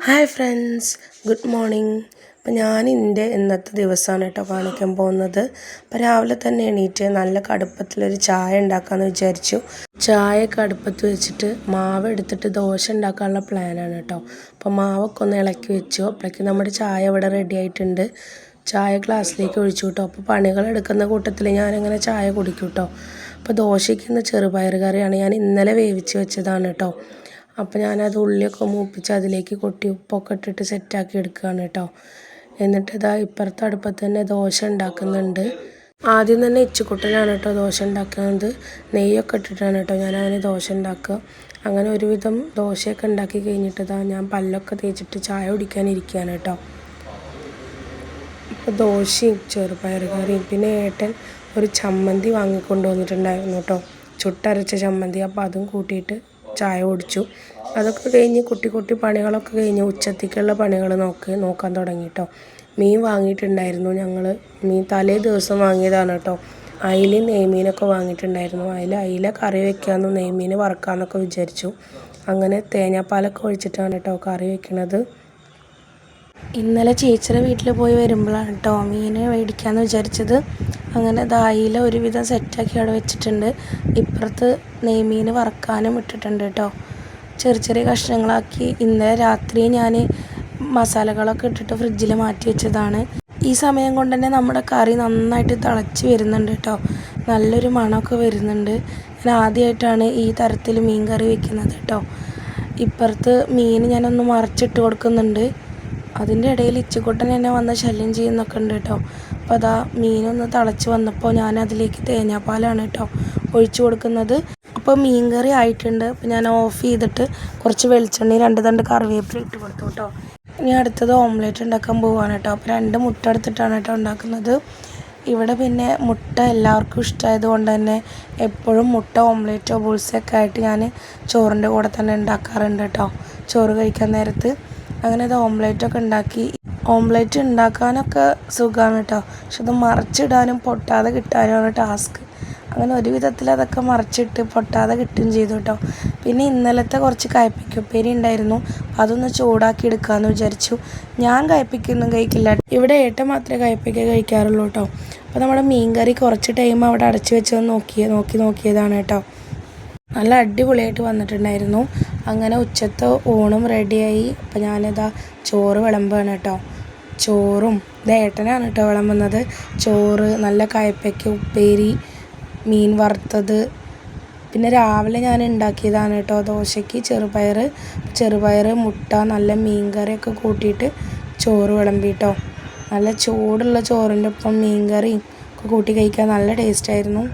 Hi friends, good morning. അപ്പോൾ ഞാൻ ഇന്നത്തെ ദിവസമാണ് കേട്ടോ കാണിക്കാൻ പോകുന്നത്. അപ്പോൾ രാവിലെ തന്നെ എണീറ്റ് നല്ല കടുപ്പത്തിലൊരു ചായ ഉണ്ടാക്കാമെന്ന് വിചാരിച്ചു. ചായയൊക്കെ അടുപ്പത്ത് വെച്ചിട്ട് മാവ് എടുത്തിട്ട് ദോശ ഉണ്ടാക്കാനുള്ള പ്ലാനാണ് കേട്ടോ. അപ്പോൾ മാവൊക്കെ ഒന്ന് ഇളക്കി വെച്ചു. അപ്പോഴേക്കും നമ്മുടെ ചായ ഇവിടെ റെഡി ആയിട്ടുണ്ട്. ചായ ഗ്ലാസ്സിലേക്ക് ഒഴിച്ചു കേട്ടോ. അപ്പോൾ പണികൾ എടുക്കുന്ന കൂട്ടത്തിൽ ഞാനങ്ങനെ ചായ കുടിക്കും കേട്ടോ. അപ്പോൾ ദോശയ്ക്ക് ഇന്ന് ചെറുപയർ കറിയാണ്. ഞാൻ ഇന്നലെ വേവിച്ച് വെച്ചതാണ് കേട്ടോ. അപ്പോൾ ഞാനത് ഉള്ളിയൊക്കെ മൂപ്പിച്ച് അതിലേക്ക് കൊട്ടി ഉപ്പൊക്കെ ഇട്ടിട്ട് സെറ്റാക്കി എടുക്കുകയാണ് കേട്ടോ. എന്നിട്ട് ഇതാ ഇപ്പുറത്തെ അടുപ്പത്ത് തന്നെ ദോശ ഉണ്ടാക്കുന്നുണ്ട്. ആദ്യം തന്നെ ഇച്ചുക്കുട്ടനാണ് കേട്ടോ ദോശ ഉണ്ടാക്കുന്നത്. നെയ്യൊക്കെ ഇട്ടിട്ടാണ് കേട്ടോ ഞാൻ അവന് ദോശ ഉണ്ടാക്കുക. അങ്ങനെ ഒരുവിധം ദോശയൊക്കെ ഉണ്ടാക്കി കഴിഞ്ഞിട്ട് ഇതാ ഞാൻ പല്ലൊക്കെ തേച്ചിട്ട് ചായ കുടിക്കാനിരിക്കുകയാണ് കേട്ടോ. ഇപ്പോൾ ദോശയും ചെറുപയർ കറിയും പിന്നെ ഏട്ടൻ ഒരു ചമ്മന്തി വാങ്ങിക്കൊണ്ട് വന്നിട്ടുണ്ടായിരുന്നു കേട്ടോ, ചുട്ടരച്ച ചമ്മന്തി. അപ്പോൾ അതും കൂട്ടിയിട്ട് ചായ കുടിച്ചു. അതൊക്കെ കഴിഞ്ഞ് കുട്ടി പണികളൊക്കെ കഴിഞ്ഞ് ഉച്ചത്തേക്കുള്ള പണികൾ നോക്കാൻ തുടങ്ങി കേട്ടോ. മീൻ വാങ്ങിയിട്ടുണ്ടായിരുന്നു ഞങ്ങൾ. മീൻ തലേ ദിവസം വാങ്ങിയതാണ് കേട്ടോ. അയിലയും നെയ്മീനൊക്കെ വാങ്ങിയിട്ടുണ്ടായിരുന്നു. അയില കറി വയ്ക്കാമെന്നും നെയ്മീൻ വറുക്കാമെന്നൊക്കെ വിചാരിച്ചു. അങ്ങനെ തേങ്ങാപ്പാലൊക്കെ ഒഴിച്ചിട്ടാണ് കേട്ടോ കറി വയ്ക്കുന്നത്. ഇന്നലെ ചേച്ചിയുടെ വീട്ടിൽ പോയി വരുമ്പോഴാണ് കേട്ടോ മീൻ മേടിക്കാമെന്ന് വിചാരിച്ചത്. അങ്ങനെ അയില ഒരുവിധം സെറ്റാക്കി അവിടെ വെച്ചിട്ടുണ്ട്. ഇപ്പുറത്ത് നെയ്മീൻ വറുക്കാനും ഇട്ടിട്ടുണ്ട് കേട്ടോ. ചെറിയ കഷ്ണങ്ങളാക്കി ഇന്നലെ രാത്രി ഞാൻ മസാലകളൊക്കെ ഇട്ടിട്ട് ഫ്രിഡ്ജിൽ മാറ്റി വെച്ചതാണ്. ഈ സമയം കൊണ്ട് തന്നെ നമ്മുടെ കറി നന്നായിട്ട് തിളച്ച് വരുന്നുണ്ട് കേട്ടോ. നല്ലൊരു മണമൊക്കെ വരുന്നുണ്ട്. ഞാൻ ആദ്യമായിട്ടാണ് ഈ തരത്തിൽ മീൻ കറി വെക്കുന്നത് കേട്ടോ. ഇപ്പുറത്ത് മീൻ ഞാനൊന്ന് മറിച്ചിട്ട് കൊടുക്കുന്നുണ്ട്. അതിൻ്റെ ഇടയിൽ ഇച്ചുക്കുട്ടൻ എന്നെ വന്ന് ശല്യം ചെയ്യുന്നൊക്കെ ഉണ്ട് കേട്ടോ. അപ്പോൾ അതാ മീനൊന്ന് തിളച്ച് വന്നപ്പോൾ ഞാൻ അതിലേക്ക് തേങ്ങാപ്പാലാണ് കേട്ടോ ഒഴിച്ചു കൊടുക്കുന്നത്. അപ്പോൾ മീൻ കറി ആയിട്ടുണ്ട്. അപ്പോൾ ഞാൻ ഓഫ് ചെയ്തിട്ട് കുറച്ച് വെളിച്ചെണ്ണയും 2 തണ്ട് കറിവേപ്പില ഇട്ട് കൊടുത്തു കേട്ടോ. ഇനി അടുത്തത് ഓംലെറ്റ് ഉണ്ടാക്കാൻ പോവുകയാണ് കേട്ടോ. അപ്പോൾ 2 മുട്ട എടുത്തിട്ടാണ് കേട്ടോ ഉണ്ടാക്കുന്നത്. ഇവിടെ പിന്നെ മുട്ട എല്ലാവർക്കും ഇഷ്ടമായത് കൊണ്ട് തന്നെ എപ്പോഴും മുട്ട ഓംലെറ്റോ ബുൾസൊക്കെ ആയിട്ട് ഞാൻ ചോറിൻ്റെ കൂടെ തന്നെ ഉണ്ടാക്കാറുണ്ട് കേട്ടോ, ചോറ് കഴിക്കാൻ നേരത്ത്. അങ്ങനെ ഇത് ഓംലെറ്റൊക്കെ ഉണ്ടാക്കി. ഓംലെറ്റ് ഉണ്ടാക്കാനൊക്കെ സുഖമാണ് കേട്ടോ, പക്ഷെ അത് മറിച്ചിടാനും പൊട്ടാതെ കിട്ടാനുമാണ് ടാസ്ക്. അങ്ങനെ ഒരു വിധത്തിൽ അതൊക്കെ മറിച്ചിട്ട് പൊട്ടാതെ കിട്ടുകയും ചെയ്തു കേട്ടോ. പിന്നെ ഇന്നലത്തെ കുറച്ച് കയ്പ്പയ്ക്കുപ്പേരി ഉണ്ടായിരുന്നു, അതൊന്ന് ചൂടാക്കി എടുക്കാമെന്ന് വിചാരിച്ചു. ഞാൻ കയ്പ്പയ്ക്കൊന്നും കഴിക്കില്ല. ഇവിടെ ഏട്ടൻ മാത്രമേ കയ്പ്പയ്ക്ക കഴിക്കാറുള്ളൂ കേട്ടോ. അപ്പോൾ നമ്മുടെ മീൻ കറി കുറച്ച് ടൈം അവിടെ അടച്ചു വെച്ചത് നോക്കിയതാണ് കേട്ടോ. നല്ല അടിപൊളിയായിട്ട് വന്നിട്ടുണ്ടായിരുന്നു. അങ്ങനെ ഉച്ചത്തെ ഊണും റെഡിയായി. അപ്പോൾ ഞാനിതാ ചോറ് വിളമ്പാണ് കേട്ടോ. ചോറും ഏട്ടനാണ് കേട്ടോ വിളമ്പുന്നത്. ചോറ്, നല്ല കയ്പ്പയ്ക്ക ഉപ്പേരി, മീൻ വറുത്തത്, പിന്നെ രാവിലെ ഞാൻ ഉണ്ടാക്കിയതാണ് കേട്ടോ ദോശയ്ക്ക് ചെറുപയർ മുട്ട നല്ല മീൻ കറിയൊക്കെ കൂട്ടിയിട്ട് ചോറ് വിളമ്പി കേട്ടോ. നല്ല ചൂടുള്ള ചോറിൻ്റെ ഒപ്പം മീൻ കറിയും ഒക്കെ കൂട്ടി കഴിക്കാൻ നല്ല ടേസ്റ്റായിരുന്നു.